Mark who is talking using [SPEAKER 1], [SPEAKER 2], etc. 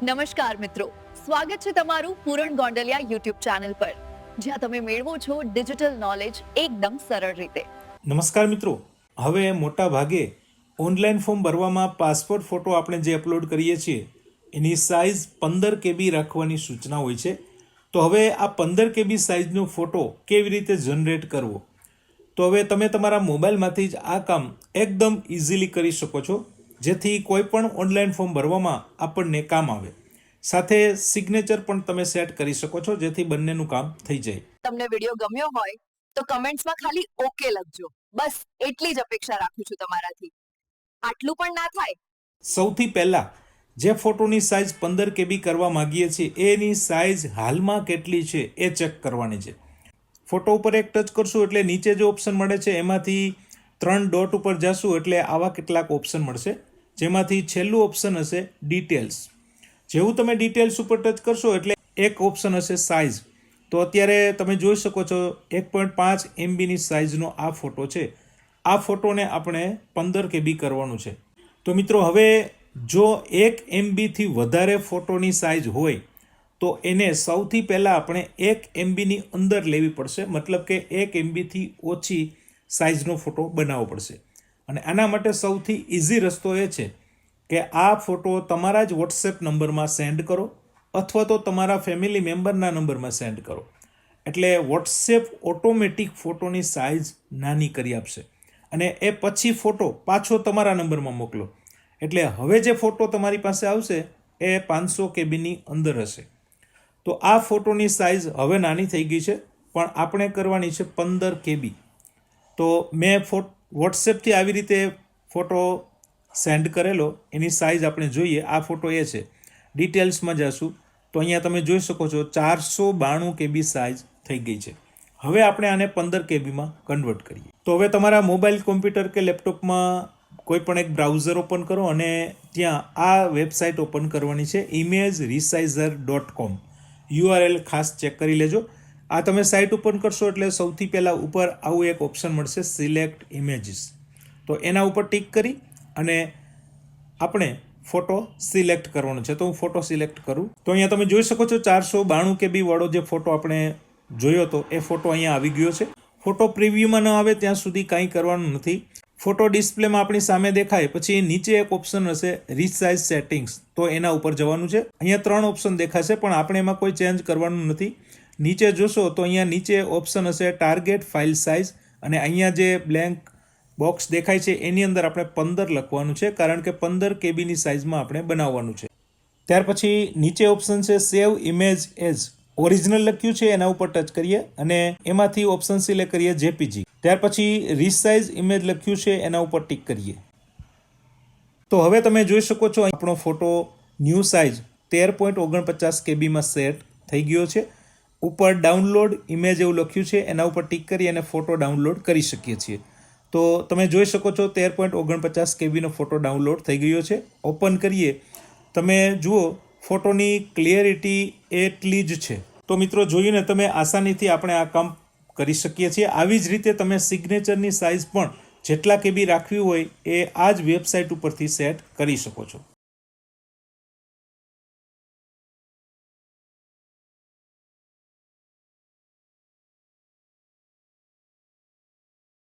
[SPEAKER 1] નમસ્કાર મિત્રો, સ્વાગત છે તમારું પૂરણ ગોંડલિયા યુટ્યુબ ચેનલ પર, જ્યાં તમે મેળવો છો ડિજિટલ નોલેજ એકદમ સરળ રીતે.
[SPEAKER 2] નમસ્કાર મિત્રો, હવે મોટા ભાગે ઓનલાઈન ફોર્મ ભરવામાં પાસપોર્ટ ફોટો આપણે જે અપલોડ કરીએ છીએ એની સાઇઝ 15 KB રાખવાની સૂચના હોય છે. તો હવે આ 15 KB સાઇઝનો ફોટો કેવી રીતે જનરેટ કરવો, તો હવે તમે તમારા મોબાઈલમાંથી જ આ કામ એકદમ ઇઝીલી કરી શકો છો, જેથી કોઈ પણ ઓનલાઈન ફોર્મ ભરવામાં આપણને કામ આવે. સાથે સિગ્નેચર પણ તમે સેટ કરી શકો છો, જેથી બંનેનું કામ થઈ જાય.
[SPEAKER 1] તમને વિડીયો ગમ્યો હોય તો કમેન્ટ્સમાં ખાલી ઓકે લખજો. બસ એટલી જ અપેક્ષા રાખું છું તમારાથી. આટલું પણ ના થાય,
[SPEAKER 2] સૌથી પહેલાં જે ફોટોની સાઇઝ 15 KB કરવા માગીએ છીએ એની સાઇઝ હાલમાં કેટલી છે એ ચેક કરવાની છે. ફોટો ઉપર એક ટચ કરશું એટલે નીચે જે ઓપ્શન મળે છે એમાંથી 3 ડોટ ઉપર જશું એટલે આવા કેટલાક ઓપ્શન મળશે, જેમાંથી છેલ્લું ઓપ્શન હશે ડિટેલ્સ. જેવું તમે ડિટેલ્સ ઉપર ટચ કરશો એટલે એક ઓપ્શન હશે સાઇઝ. તો અત્યારે તમે જોઈ શકો છો 1.5 MBની સાઇઝનો આ ફોટો છે. આ ફોટોને આપણે 15 KB કરવાનું છે. તો મિત્રો, હવે જો 1 MBથી વધારે ફોટોની સાઇઝ હોય તો એને સૌથી પહેલાં આપણે 1 MBની અંદર લેવી પડશે, મતલબ કે 1 MBથી ઓછી સાઇઝનો ફોટો બનાવવો પડશે. અને આના માટે સૌથી ઇઝી રસ્તો એ છે કે આ ફોટો તમારા જ વોટ્સએપ નંબરમાં સેન્ડ કરો અથવા તો તમારા ફેમિલી મેમ્બરના નંબરમાં સેન્ડ કરો, એટલે વોટ્સએપ ઓટોમેટિક ફોટોની સાઇઝ નાની કરી આપશે અને એ પછી ફોટો પાછો તમારા નંબરમાં મોકલો, એટલે હવે જે ફોટો તમારી પાસે આવશે એ 500 KBની અંદર હશે. તો આ ફોટોની સાઇઝ હવે નાની થઈ ગઈ છે, પણ આપણે કરવાની છે 15 KB. તો મેં વોટ્સએપથી આવી રીતે ફોટો સેન્ડ કરેલો, એની સાઇઝ આપણે જોઈએ. આ ફોટો એ છે. ડિટેલ્સમાં જશું તો અહીંયા તમે જોઈ શકો છો 492 KB સાઇઝ થઈ ગઈ છે. હવે આપણે આને 15 KBમાં કન્વર્ટ કરીએ. તો હવે તમારા મોબાઈલ, કોમ્પ્યુટર કે લેપટોપમાં કોઈ પણ એક બ્રાઉઝર ઓપન કરો અને ત્યાં આ વેબસાઇટ ઓપન કરવાની છે, imageresizer.com. URL ખાસ ચેક કરી લેજો. આ તમે સાઇટ ઓપન કરશો એટલે સૌથી પહેલાં ઉપર આવું એક ઓપ્શન મળશે, સિલેક્ટ ઇમેજીસ. તો એના ઉપર ટિક કરી અને આપણે ફોટો સિલેક્ટ કરવાનો છે. તો હું ફોટો સિલેક્ટ કરું તો અહીંયા તમે જોઈ શકો છો 492 KB વાળો જે ફોટો આપણે જોયો હતો એ ફોટો અહીંયા આવી ગયો છે. ફોટો પ્રિવ્યુમાં ન આવે ત્યાં સુધી કાંઈ કરવાનું નથી. ફોટો ડિસ્પ્લેમાં આપણી સામે દેખાય પછી નીચે એક ઓપ્શન હશે રીસાઇઝ સેટિંગ્સ, તો એના ઉપર જવાનું છે. અહીંયા 3 ઓપ્શન દેખાશે પણ આપણે એમાં કોઈ ચેન્જ કરવાનું નથી. નીચે જોશો તો અહીંયા નીચે ઓપ્શન હશે ટાર્ગેટ ફાઇલ સાઇઝ, અને અહીંયા જે બ્લેન્ક બોક્સ દેખાય છે એની અંદર આપણે 15 લખવાનું છે, કારણ કે 15 KBની સાઇઝમાં આપણે બનાવવાનું છે. ત્યાર પછી નીચે ઓપ્શન છે સેવ ઇમેજ એઝ. ઓરિજિનલ લખ્યું છે એના ઉપર ટચ કરીએ અને એમાંથી ઓપ્શન સિલેક્ટ કરીએ JPG. ત્યાર પછી રીસાઇઝ ઇમેજ લખ્યું છે એના ઉપર ટિક કરીએ. તો હવે તમે જોઈ શકો છો આપણો ફોટો ન્યૂ સાઇઝ 13.49 KBમાં સેટ થઈ ગયો છે. ઉપર ડાઉનલોડ ઇમેજ એવું લખ્યું છે એના ઉપર ટિક કરી અને ફોટો ડાઉનલોડ કરી શકીએ છીએ. તો તમે જોઈ શકો છો 13.49 KBનો ફોટો ડાઉનલોડ થઈ ગયો છે. ઓપન કરીએ, તમે જુઓ ફોટોની ક્લિયરિટી એટલી જ છે. તો મિત્રો, જોઈને તમે આસાનીથી આપણે આ કામ કરી શકીએ છીએ. આવી જ રીતે તમે સિગ્નેચરની સાઇઝ પણ જેટલા KB રાખવી હોય એ આ જ વેબસાઇટ ઉપરથી સેટ કરી શકો છો.